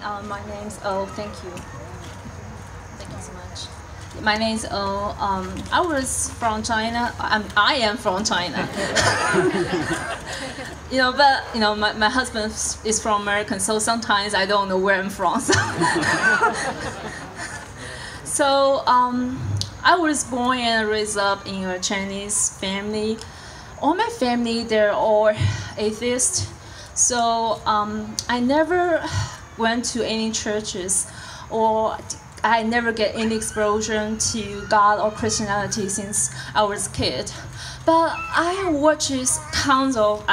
My name's O. Thank you. Thank you so much. My name's O. I was from China. I am from China. My husband is from America, so sometimes I don't know where I'm from. So I was born and raised up in a Chinese family. All my family, they're all atheists. So I never went to any churches, or I never get any exposure to God or Christianity since I was a kid. But I watched tons of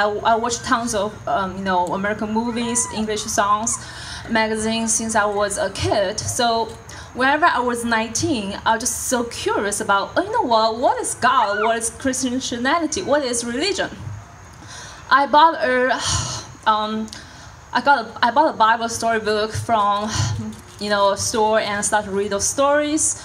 American movies, English songs, magazines since I was a kid. So whenever I was 19, I was just so curious about, what is God? What is Christianity? What is religion? I bought I bought a Bible storybook from a store and started to read those stories.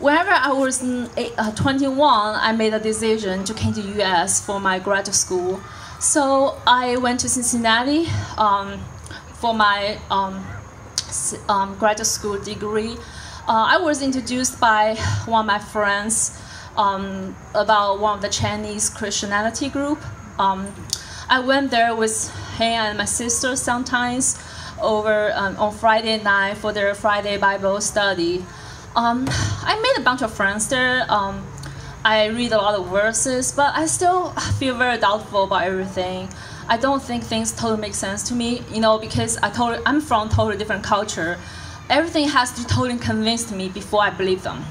Whenever I was 21, I made a decision to come to U.S. for my graduate school. So I went to Cincinnati for my graduate school degree. I was introduced by one of my friends about one of the Chinese Christianity group. I went there with him and my sister sometimes over on Friday night for their Friday Bible study. I made a bunch of friends there. I read a lot of verses, but I still feel very doubtful about everything. I don't think things totally make sense to me, because I'm from a totally different culture. Everything has to totally convince me before I believe them.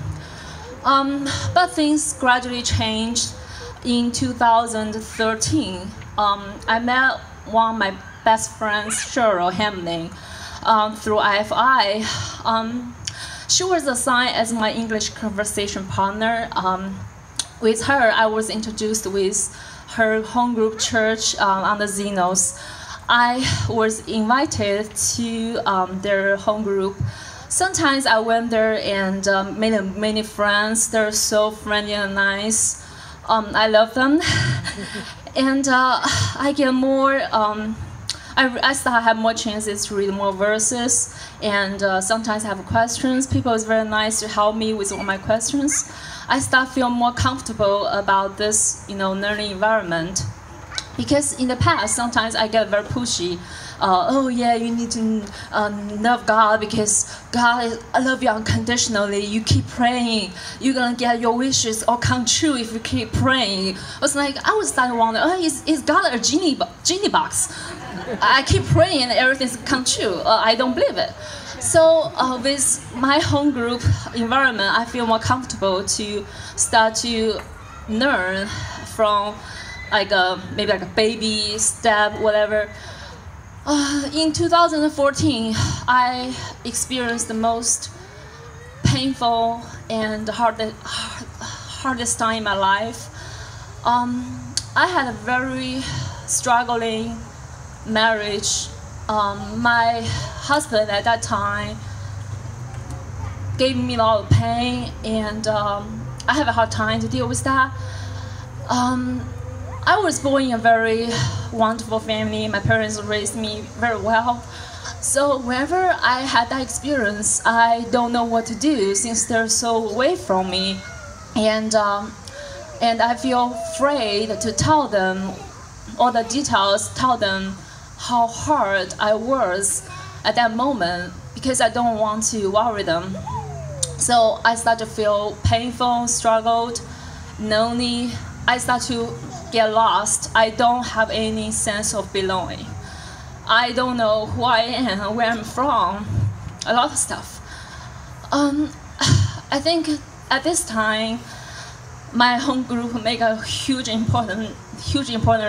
But things gradually changed. In 2013, I met one of my best friends, Cheryl Hamlin, through IFI. She was assigned as my English conversation partner. With her, I was introduced with her home group church on the Zenos. I was invited to their home group. Sometimes I went there and made many friends. They're so friendly and nice. I love them. And I get more, I start to have more chances to read more verses, and sometimes I have questions. People is very nice to help me with all my questions. I start to feel more comfortable about this, learning environment. Because in the past, sometimes I get very pushy. You need to love God because God love you unconditionally. You keep praying, you're gonna get your wishes all come true if you keep praying. I was starting to wonder, is God a genie box? I keep praying and everything's come true. I don't believe it. So with my home group environment, I feel more comfortable to start to learn from maybe a baby step, whatever. In 2014, I experienced the most painful and hardest time in my life. I had a very struggling marriage. My husband at that time gave me a lot of pain, and I have a hard time to deal with that. I was born in a very wonderful family. My parents raised me very well. So whenever I had that experience, I don't know what to do since they're so away from me. And I feel afraid to tell them all the details, tell them how hard I was at that moment, because I don't want to worry them. So I start to feel painful, struggled, lonely. I start to get lost. I don't have any sense of belonging. I don't know who I am, where I'm from, a lot of stuff. I think at this time, my home group make a huge important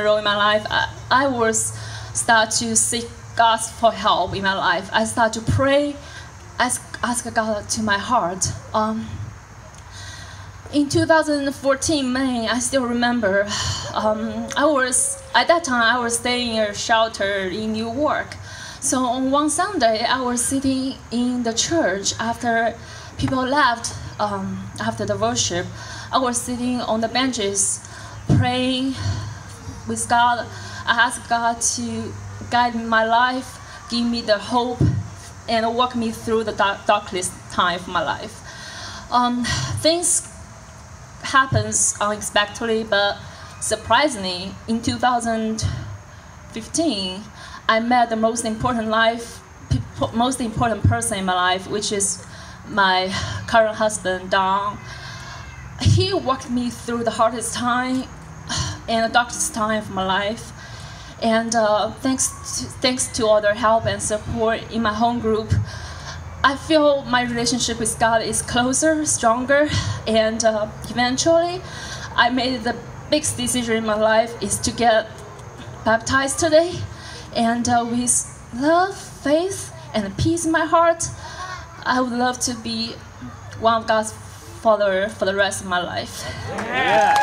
role in my life. I was start to seek God for help in my life. I start to pray, ask God to my heart. In 2014 May, I still remember, at that time I was staying in a shelter in New York. So on one Sunday, I was sitting in the church after people left after the worship. I was sitting on the benches praying with God. I asked God to guide my life, give me the hope and walk me through the darkest time of my life. Things happens unexpectedly, but surprisingly, in 2015, I met the most important person in my life, which is my current husband, Don. He walked me through the hardest time and the darkest time of my life. And thanks to all their help and support in my home group, I feel my relationship with God is closer, stronger, and eventually, I made the biggest decision in my life is to get baptized today. And with love, faith, and peace in my heart, I would love to be one of God's followers for the rest of my life. Yeah.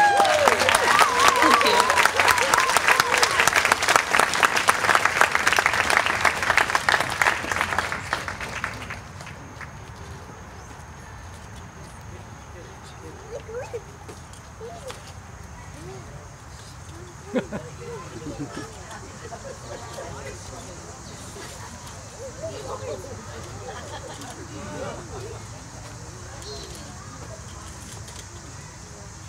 Thank you.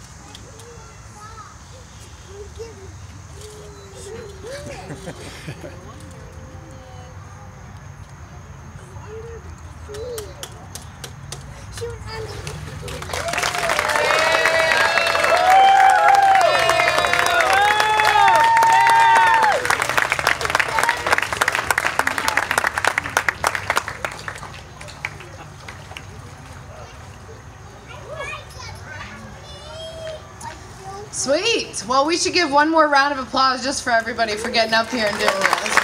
Sweet. Well, we should give one more round of applause just for everybody for getting up here and doing this.